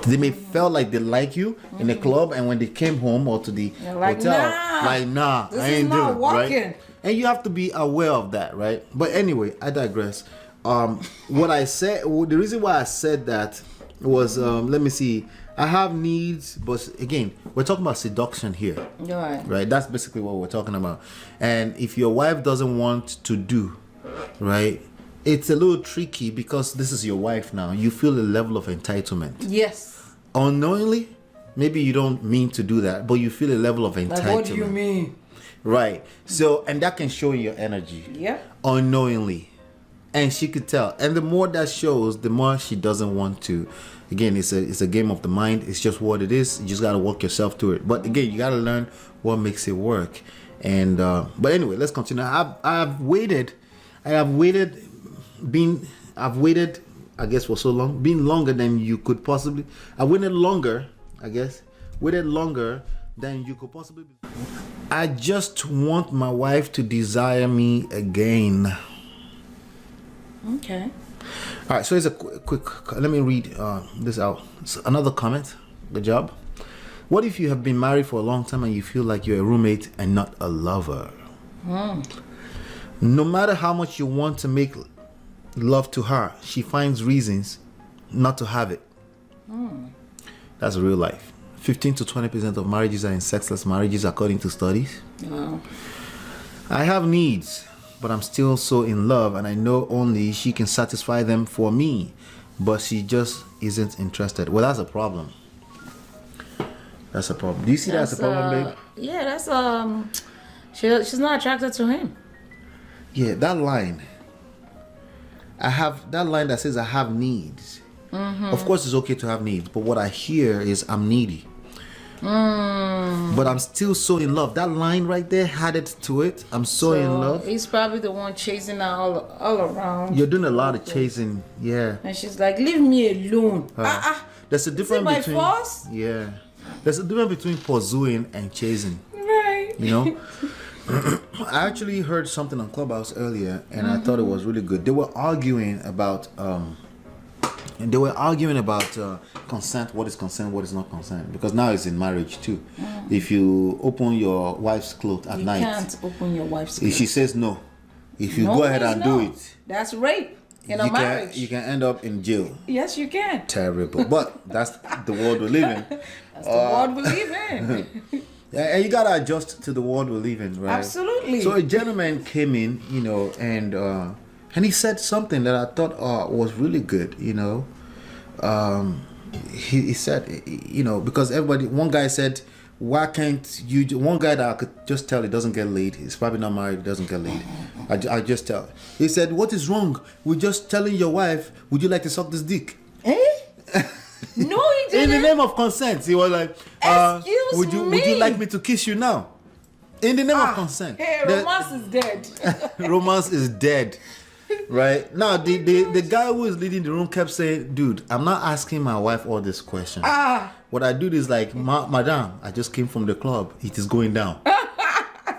They may felt like they like you in the club, and when they came home or to the like, hotel, nah, like nah, this I is ain't not doing it, working. right? And you have to be aware of that, right? But anyway, I digress. What I said, the reason why I said that was, let me see. I have needs, but again, we're talking about seduction here, right? That's basically what we're talking about. And if your wife doesn't want to do, right, it's a little tricky because this is your wife now. You feel a level of entitlement. Yes. Unknowingly, maybe you don't mean to do that, but you feel a level of entitlement. Like, what do you mean? Right. So, and that can show in your energy. Yeah. Unknowingly. And she could tell. And the more that shows, the more she doesn't want to. Again, it's a game of the mind. It's just what it is. You just got to work yourself through it. But again, you got to learn what makes it work. And but anyway, let's continue. I've waited, I guess, for so long, been longer than you could possibly. I waited longer than you could possibly be. I just want my wife to desire me again. Okay. All right, so here's a quick let me read this out. It's another comment. Good job. What if you have been married for a long time and you feel like you're a roommate and not a lover? No matter how much you want to make love to her, she finds reasons not to have it. That's real life. 15 to 20% of marriages are in sexless marriages, according to studies. Wow. I have needs, but I'm still so in love, and I know only she can satisfy them for me, but she just isn't interested. Well, that's a problem. That's a problem. Do you see that as a problem, babe? Yeah, that's she's not attracted to him. Yeah, that line. I have that line that says I have needs. Of course, it's okay to have needs, but what I hear is I'm needy. But I'm still so in love. That line right there had it to it. I'm so in love. He's probably the one chasing her all around. You're doing a lot of chasing, yeah. And she's like, leave me alone. There's a difference between. My force? Yeah. There's a difference between pursuing and chasing. Right. You know? I actually heard something on Clubhouse earlier, and I thought it was really good. They were arguing about consent, what is consent, what is not consent, because now it's in marriage too. If you open your wife's clothes at night, you can't open your wife's clothes. If she says no, if you go ahead and do it, that's rape in a marriage. You can end up in jail. Yes, you can. Terrible, but that's the world we live in. That's the world we live in. Yeah, and you gotta adjust to the world we live in, right? Absolutely. So a gentleman came in, and he said something that I thought was really good, He said, because one guy said, why can't you, one guy that I could just tell he doesn't get laid, he's probably not married, he doesn't get laid. I just tell. He said, what is wrong with just telling your wife, would you like to suck this dick? No, he didn't. In the name of consent, he was like, would you like me to kiss you now? In the name of consent. Hey, romance is dead. Romance is dead. Right now, the guy who is leading the room kept saying, "Dude, I'm not asking my wife all these questions. What I do is like, Madam, I just came from the club. It is going down."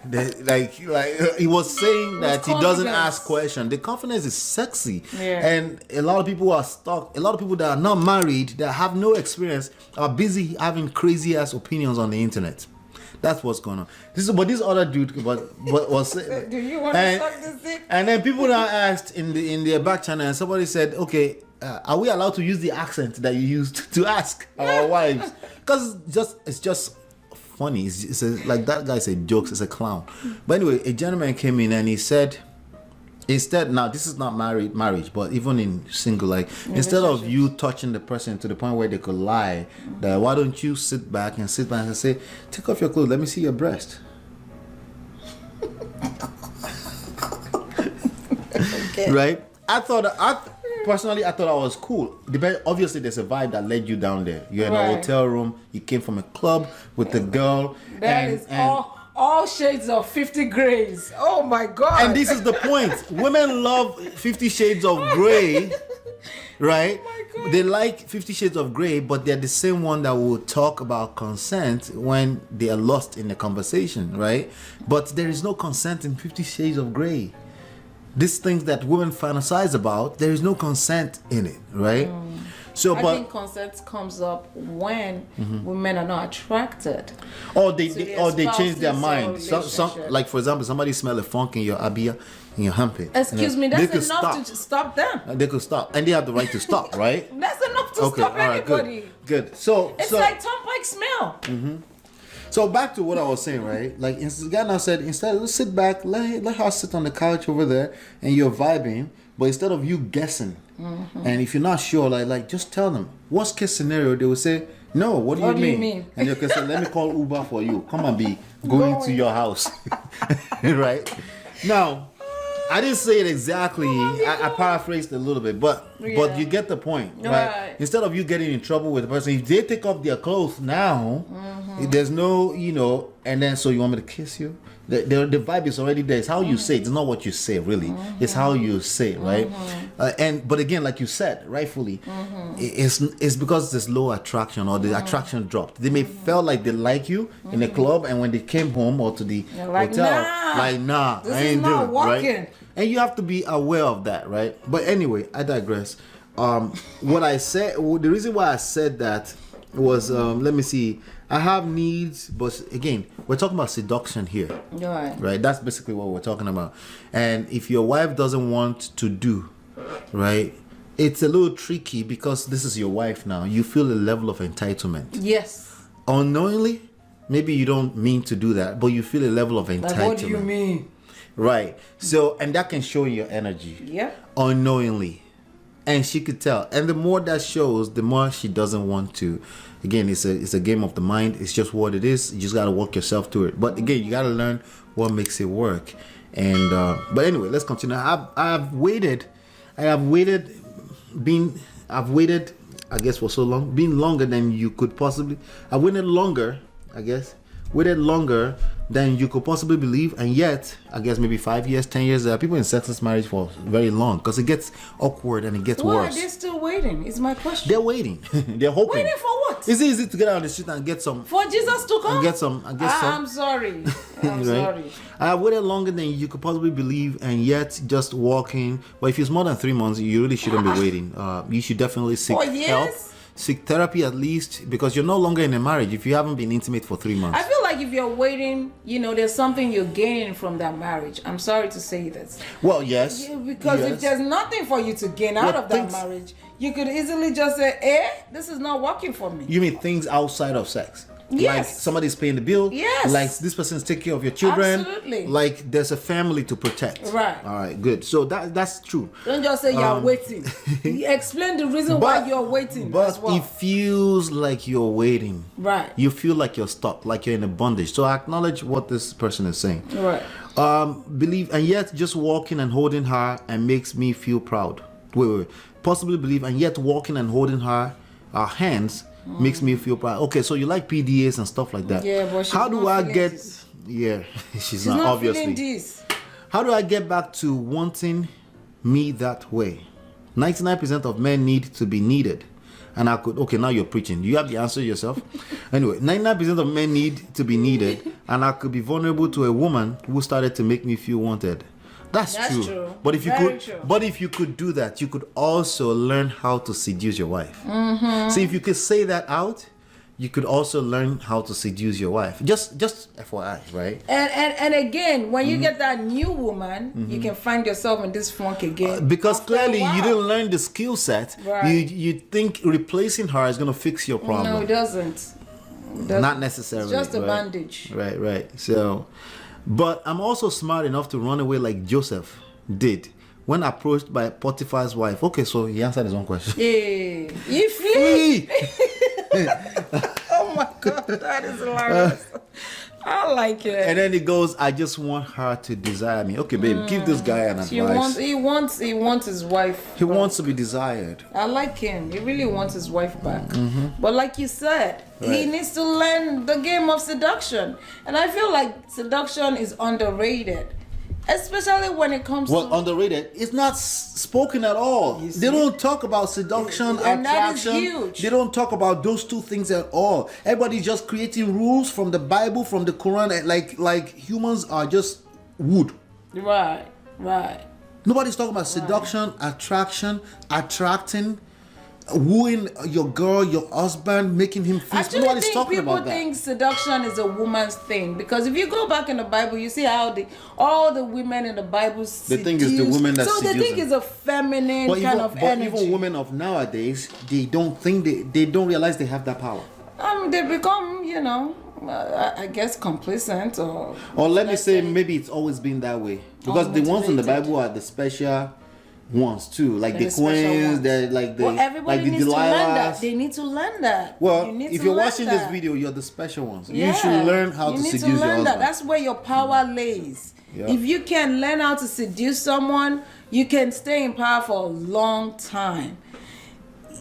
He was saying that he doesn't ask questions. The confidence is sexy, and a lot of people are stuck. A lot of people that are not married, that have no experience, are busy having crazy ass opinions on the internet. That's what's going on. But this other dude, was. Do you want to suck this dick? And then people now asked in their back channel, and somebody said, "Okay, are we allowed to use the accent that you used to ask our wives?" Because it's just funny. It's like that guy said jokes. It's a clown. But anyway, a gentleman came in and he said, instead, now this is not marriage, but even in single, like instead of you touching the person to the point where they could lie, that why don't you sit back and say, take off your clothes, let me see your breast. Okay. Right? I personally thought I was cool. Obviously, there's a vibe that led you down there. You're in a hotel room. You came from a club with the girl. That is all shades of 50 grays. Oh my God. And this is the point. Women love 50 Shades of Grey, right? Oh my God. They like 50 Shades of Grey, but they're the same one that will talk about consent when they are lost in the conversation, right? But there is no consent in 50 Shades of Grey. These things that women fantasize about, there is no consent in it, right? So, I but think consent comes up when women are not attracted. or to they their or they change their spouses or mind. Some relationship. like for example, somebody smell a funk in your abia, in your armpit. Excuse me, they that's could enough to stop them. They could stop, and they have the right to stop, right? That's enough to Okay, stop all right, anybody. good. So, It's so, like turnpike smell. so back to what I was saying, right? Like, the guy now said, instead, let's sit back, let her sit on the couch over there, and you're vibing. But instead of you guessing, and if you're not sure, like just tell them. Worst case scenario, they will say, no, what do you mean? And you can say, let me call Uber for you. Come and be going to your house. Right? Now, I didn't say it exactly. I paraphrased a little bit, but you get the point, right? Instead of you getting in trouble with the person, if they take off their clothes now, there's no, and then so you want me to kiss you? The vibe is already there. It's how you say it. It's not what you say, really. It's how you say it, right? But again, like you said, rightfully, it's because there's low attraction or the attraction dropped. They may felt like they like you in the club, and when they came home or to the hotel, nah, this I is ain't not doing it, working. right? And you have to be aware of that, right? But anyway, I digress. What I said, the reason why I said that was, let me see. I have needs, but again, we're talking about seduction here, right? That's basically what we're talking about. And if your wife doesn't want to do, right, it's a little tricky because this is your wife now. You feel a level of entitlement. Yes. Unknowingly, maybe you don't mean to do that, but you feel a level of entitlement. Like, what do you mean? Right. So, and that can show in your energy. Yeah. Unknowingly. And she could tell. And the more that shows, the more she doesn't want to. Again, it's a game of the mind. It's just what it is. You just got to work yourself to it. But again, you got to learn what makes it work. And but anyway, let's continue. I've waited, I guess, for so long, been longer than you could possibly. I waited longer than you could possibly believe, and yet I guess maybe 5 years, 10 years. There are people in sexless marriage for very long because it gets awkward and it gets Why worse. are they still waiting? Is my question. They're waiting. They're hoping. Waiting for what? It's easy to get out on the street and get some. For Jesus to come? And get some. I'm sorry. I'm sorry. I have waited longer than you could possibly believe, and yet just walking. But if it's more than 3 months, you really shouldn't be waiting. You should definitely seek 4 years? help. Seek therapy at least, because you're no longer in a marriage if you haven't been intimate for 3 months. I feel like if you're waiting, there's something you're gaining from that marriage. I'm sorry to say this. Well, yes. Because if there's nothing for you to gain out of that marriage, you could easily just say, this is not working for me. You mean things outside of sex? Yes. Like somebody's paying the bill. Yes. Like this person's taking care of your children. Absolutely. Like there's a family to protect. Right. All right, good. So that's true. Don't just say you're waiting. Explain the reason why you're waiting. But as well. it feels like you're waiting. Right. You feel like you're stuck, like you're in a bondage. So I acknowledge what this person is saying. Right. Believe, and yet just walking and holding her and makes me feel proud. Wait. Possibly believe, and yet walking and holding her hands makes me feel proud. Okay, so you like PDAs and stuff like that. Yeah, but she's how do not I get this. Yeah, she's not obviously feeling this. How do I get back to wanting me that way? 99% of men need to be needed. And I could, okay, now you're preaching. You have the answer yourself. Anyway, 99% of men need to be needed, and I could be vulnerable to a woman who started to make me feel wanted. That's true. But if you could do that, you could also learn how to seduce your wife. See, if you could say that out, you could also learn how to seduce your wife. Just FYI, right? And again, when you get that new woman, you can find yourself in this funk again. Because clearly you didn't learn the skill set. Right. You think replacing her is going to fix your problem. No, it doesn't. Not necessarily. It's just a bandage. Right. So, but I'm also smart enough to run away like Joseph did when approached by Potiphar's wife. Okay, so he answered his own question. Yeah. You flee. Oh my God, that is hilarious. I like it. And then he goes, I just want her to desire me. Okay, babe, give this guy an advice. He wants his wife. He wants to be desired. I like him. He really wants his wife back. But like you said, he needs to learn the game of seduction. And I feel like seduction is underrated. Especially when it comes to... Well, underrated. It's not spoken at all. They don't talk about seduction, and attraction. that is huge. They don't talk about those two things at all. Everybody's just creating rules from the Bible, from the Quran. Like humans are just wood. Right. Nobody's talking about seduction, attraction, attracting. wooing your girl, your husband, making him feel. Actually, Nobody's think talking people about that. think seduction is a woman's thing, because if you go back in the Bible, you see how all the women in the Bible They think it's the women that so they seduce think them. it's a feminine kind of but energy. even women of nowadays, they don't think they don't realize they have that power. They become, I guess complacent Or let me say, maybe it's always been that way. Because the ones in the Unmotivated. Bible are the special ones too, like They're the the special queens, ones. they're like the Everybody like the needs to learn that. Delilahs. They need to learn that. Well, You need if to you're learn watching this that. video, you're the special ones. Yeah. You should learn how to You need seduce to your learn husband. that. That's where your power lays. Yeah. If you can learn how to seduce someone, you can stay in power for a long time.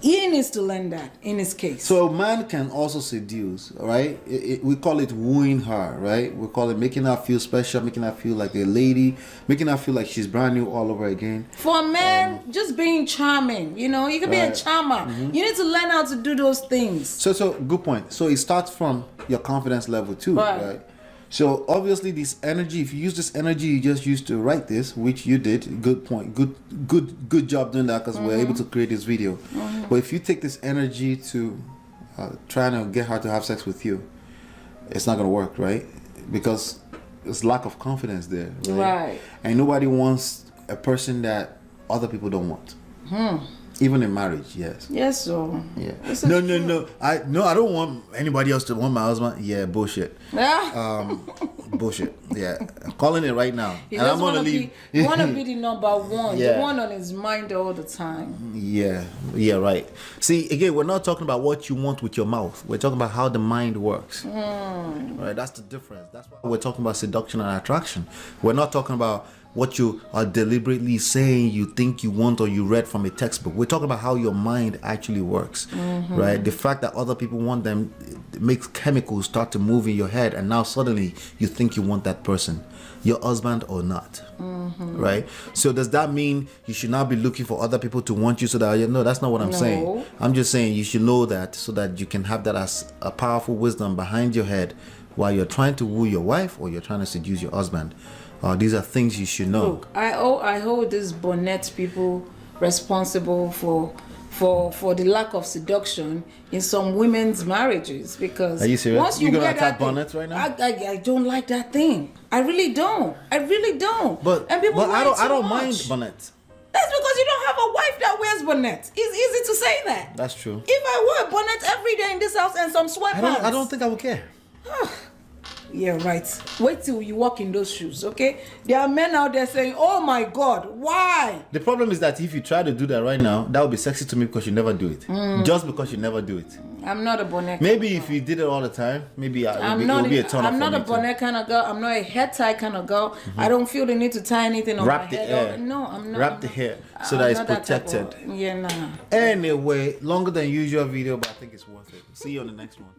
He needs to learn that in his case. So a man can also seduce, right? We call it wooing her, right? We call it making her feel special, making her feel like a lady, making her feel like she's brand new all over again. For a man, just being charming, you can be a Right. charmer. You need to learn how to do those things. So good point. So it starts from your confidence level too, right? So obviously this energy, if you use this energy you just used to write this, which you did, good point, good job doing that, because we're able to create this video. But if you take this energy to trying to get her to have sex with you, it's not gonna work, right? Because there's lack of confidence there, Right. And nobody wants a person that other people don't want. Even in marriage, yes. Yes, so. Yeah. This is No. true. I don't want anybody else to want my husband. Yeah, bullshit. Bullshit. Yeah, I'm calling it right now. He And I'm just gonna want to leave. be, want to be the number one, Yeah. the one on his mind all the time. Yeah, right. See, again, we're not talking about what you want with your mouth. We're talking about how the mind works. Right, that's the difference. That's why we're talking about seduction and attraction. We're not talking about what you are deliberately saying you think you want or you read from a textbook. We're talking about how your mind actually works, right? The fact that other people want them makes chemicals start to move in your head, and now suddenly you think you want that person, your husband or not, right? So does that mean you should not be looking for other people to want you so that, no, that's not what I'm saying. I'm just saying you should know that so that you can have that as a powerful wisdom behind your head while you're trying to woo your wife or you're trying to seduce your husband. These are things you should know. Look, I hold these bonnet people responsible for the lack of seduction in some women's marriages, because Are you serious? once you You're gonna wear attack that thing, bonnets right now? I don't like that thing. I really don't. But and people I wear it don't too mind much. bonnets. That's because you don't have a wife that wears bonnet. It's easy to say that. That's true. If I wore a bonnet every day in this house and some sweatpants, I don't think I would care. Yeah, right. Wait till you walk in those shoes, okay? There are men out there saying, "Oh my God, why?" The problem is that if you try to do that right now, that would be sexy to me because you never do it. Just because you never do it. I'm not a bonnet. Maybe if you did it all the time, maybe it I'm would be a turn off I'm for not me a bonnet kind of girl. I'm not a head tie kind of girl. I don't feel the need to tie anything on Wrap my the head. hair. No, I'm not. Wrap I'm the not. hair so I'm that it's not type protected. of- yeah, nah. Anyway, longer than usual video, but I think it's worth it. See you on the next one.